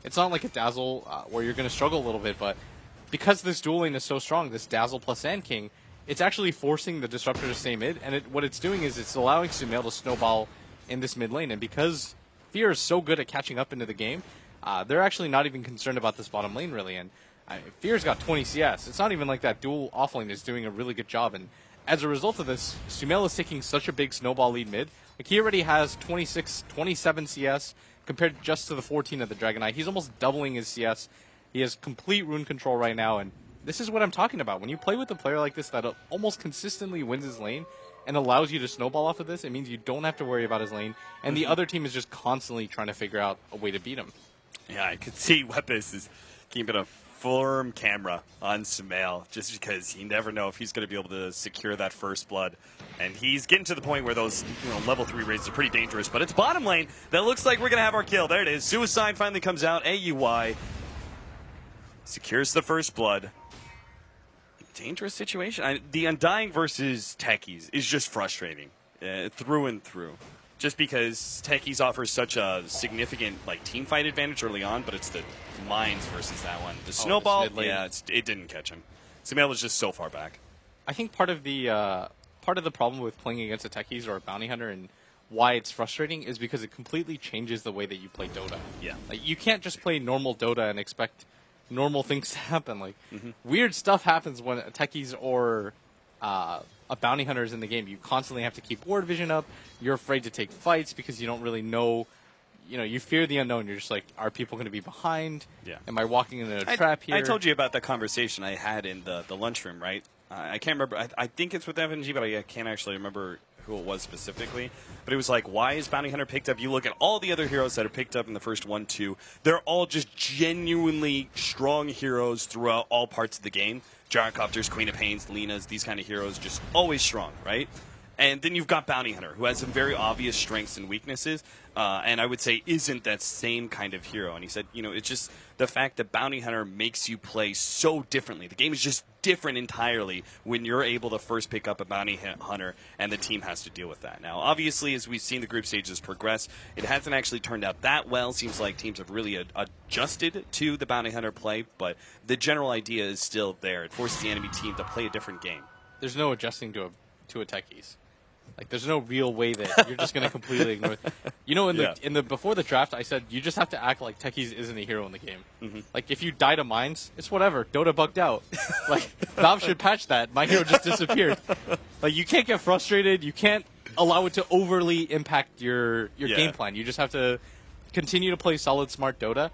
it's not like a Dazzle where you're going to struggle a little bit, but because this dual lane is so strong, this Dazzle plus Sand King, it's actually forcing the Disruptor to stay mid, and what it's doing is it's allowing Sumail to snowball in this mid lane, and because Fear is so good at catching up into the game, they're actually not even concerned about this bottom lane, really, and Fear's got 20 CS. It's not even like that dual offlane is doing a really good job, and as a result of this, Sumail is taking such a big snowball lead mid. Like, he already has 26, 27 CS compared just to the 14 of the Dragon Knight. He's almost doubling his CS. He has complete rune control right now, and this is what I'm talking about. When you play with a player like this that almost consistently wins his lane and allows you to snowball off of this, it means you don't have to worry about his lane, and the other team is just constantly trying to figure out a way to beat him. Yeah, I could see Wepis is keeping a firm camera on Sumail just because you never know if he's going to be able to secure that first blood. And he's getting to the point where those level 3 raids are pretty dangerous. But it's bottom lane that looks like we're going to have our kill. There it is. Suicide finally comes out. AUI secures the first blood. Dangerous situation. The Undying versus Techies is just frustrating through and through. Just because Techies offers such a significant team fight advantage early on, but it's the mines versus that one. The snowball, it didn't catch him. Sumail was just so far back. I think part of the problem with playing against a Techies or a Bounty Hunter and why it's frustrating is because it completely changes the way that you play Dota. Yeah. Like, you can't just play normal Dota and expect normal things to happen. Like, weird stuff happens when a Techies or a Bounty Hunter is in the game. You constantly have to keep ward vision up. You're afraid to take fights because you don't really know. You fear the unknown. You're just like, are people going to be behind? Yeah. Am I walking into a trap here? I told you about that conversation I had in the lunchroom, right? I can't remember. I think it's with FNG, but I can't actually remember who it was specifically. But it was like, why is Bounty Hunter picked up? You look at all the other heroes that are picked up in the first 1-2. They're all just genuinely strong heroes throughout all parts of the game. Gyrocopters, Queen of Pains, Lenas, these kind of heroes, just always strong, right? And then you've got Bounty Hunter, who has some very obvious strengths and weaknesses, and I would say isn't that same kind of hero. And he said, it's just the fact that Bounty Hunter makes you play so differently. The game is just different entirely when you're able to first pick up a Bounty Hunter, and the team has to deal with that. Now, obviously, as we've seen the group stages progress, it hasn't actually turned out that well. Seems like teams have really adjusted to the Bounty Hunter play, but the general idea is still there. It forces the enemy team to play a different game. There's no adjusting to a Techies. Like, there's no real way that you're just going to completely ignore it. In the before the draft, I said you just have to act like Techies isn't a hero in the game. Like, if you die to mines, it's whatever. Dota bugged out. Like, Valve should patch that. My hero just disappeared. Like, you can't get frustrated. You can't allow it to overly impact your game plan. You just have to continue to play solid, smart Dota.